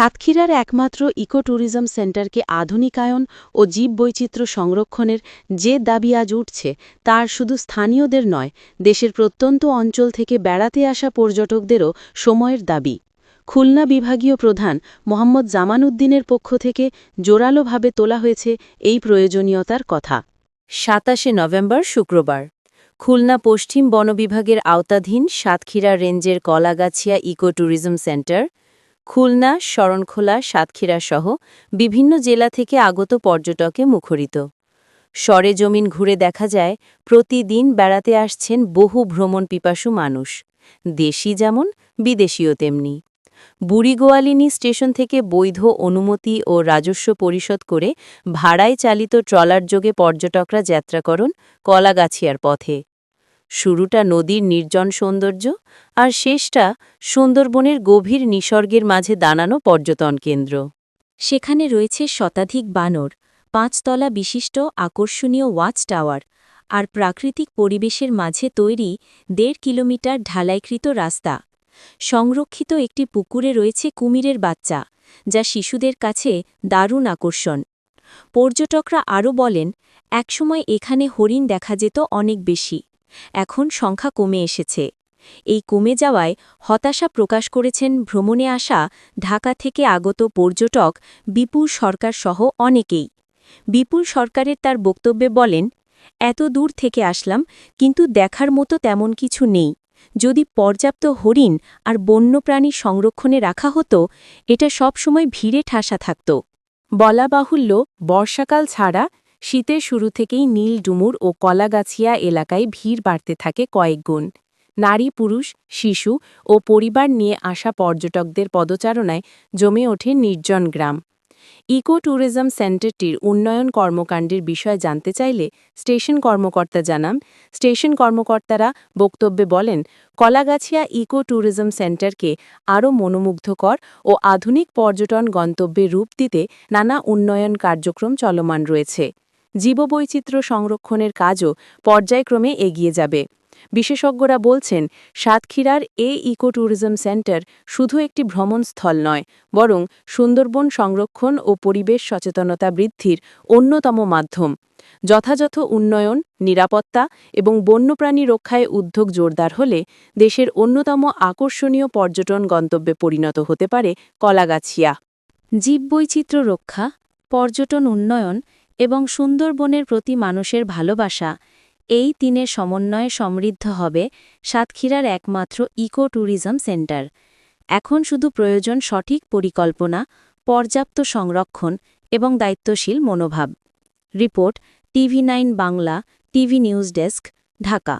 সাতক্ষীরার একমাত্র ইকো-ট্যুরিজম সেন্টারকে আধুনিকায়ন ও জীববৈচিত্র্য সংরক্ষণের যে দাবি আজ উঠছে, তার শুধু স্থানীয়দের নয়, দেশের প্রত্যন্ত অঞ্চল থেকে বেড়াতে আসা পর্যটকদেরও সময়ের দাবি। খুলনা বিভাগীয় প্রধান মোহাম্মদ জামান উদ্দিনের পক্ষ থেকে জোরালোভাবে তোলা হয়েছে এই প্রয়োজনীয়তার কথা। ২৭ নভেম্বর শুক্রবার খুলনা পশ্চিম বন বিভাগের আওতাধীন সাতক্ষীরা রেঞ্জের Kalagachhia eco tourism centre, Khulna, Sharankhola, Satkhira সহ বিভিন্ন জেলা থেকে আগত পর্যটকে মুখরিত। সরেজমিন ঘুরে দেখা যায় প্রতিদিন বেড়াতে আসছেন বহু ভ্রমণ পিপাসু মানুষ, দেশি যেমন বিদেশীও তেমনি। বুড়িগোয়ালিনী স্টেশন থেকে বৈধ অনুমতি ও রাজস্ব পরিশোধ করে ভাড়ায় চালিত ট্রলার যোগে পর্যটকরা যাত্রা করেন কলাগাছিয়ার পথে। শুরুটা নদীর নির্জন সৌন্দর্য, আর শেষটা সুন্দরবনের গভীর নিসর্গের মাঝে দাঁড়ানো পর্যটন কেন্দ্র। সেখানে রয়েছে শতাধিক বানর, ৫ তলা বিশিষ্ট আকর্ষণীয় ওয়াচ টাওয়ার, আর প্রাকৃতিক পরিবেশের মাঝে তৈরি ১.৫ কিলোমিটার ঢালাইকৃত রাস্তা। সংরক্ষিত একটি পুকুরে রয়েছে কুমিরের বাচ্চা, যা শিশুদের কাছে দারুণ আকর্ষণ। পর্যটকরা আরও বলেন, একসময় এখানে হরিণ দেখা যেত অনেক বেশি, এখন সংখ্যা কমে এসেছে। এই কমে যাওয়ায় হতাশা প্রকাশ করেছেন ভ্রমণে আসা ঢাকা থেকে আগত পর্যটক বিপুল সরকার সহ অনেকেই। বিপুল সরকারের তার বক্তব্যে বলেন, এত দূর থেকে আসলাম, কিন্তু দেখার মতো তেমন কিছু নেই। যদি পর্যাপ্ত হরিণ আর বন্যপ্রাণী সংরক্ষণে রাখা হতো, এটা সবসময় ভিড়ে ঠাসা থাকত। বলা বাহুল্য, বর্ষাকাল ছাড়া শীতের শুরু থেকেই নীল ডুমুর ও কলাগাছিয়া এলাকায় ভিড় বাড়তে থাকে কয়েক গুণ। নারী, পুরুষ, শিশু ও পরিবার নিয়ে আসা পর্যটকদের পদচারণায় জমে ওঠে নির্জন গ্রাম। ইকো ট্যুরিজম সেন্টারটির উন্নয়ন কর্মকাণ্ডের বিষয়ে জানতে চাইলে স্টেশন কর্মকর্তা জানান, স্টেশন কর্মকর্তারা বক্তব্যে বলেন, কলাগাছিয়া ইকো ট্যুরিজম সেন্টারকে আরও মনোমুগ্ধকর ও আধুনিক পর্যটন গন্তব্যে রূপ দিতে নানা উন্নয়ন কার্যক্রম চলমান রয়েছে। জীববৈচিত্র্য সংরক্ষণের কাজও পর্যায়ক্রমে এগিয়ে যাবে। বিশেষজ্ঞরা বলছেন, সাতক্ষীরার এই ইকো ট্যুরিজম সেন্টার শুধু একটি ভ্রমণস্থল নয়, বরং সুন্দরবন সংরক্ষণ ও পরিবেশ সচেতনতা বৃদ্ধির অন্যতম মাধ্যম। যথাযথ উন্নয়ন, নিরাপত্তা এবং বন্যপ্রাণী রক্ষায় উদ্যোগ জোরদার হলে দেশের অন্যতম আকর্ষণীয় পর্যটন গন্তব্যে পরিণত হতে পারে কলাগাছিয়া। জীববৈচিত্র্য রক্ষা, পর্যটন উন্নয়ন এবং সুন্দরবনের প্রতি মানুষের ভালোবাসা, এই তিনের সমন্বয়ে সমৃদ্ধ হবে সাতক্ষীরার একমাত্র ইকো ট্যুরিজম সেন্টার। এখন শুধু প্রয়োজন সঠিক পরিকল্পনা, পর্যাপ্ত সংরক্ষণ এবং দায়িত্বশীল মনোভাব। Report, TV9 Bangla, TV news desk, Dhaka.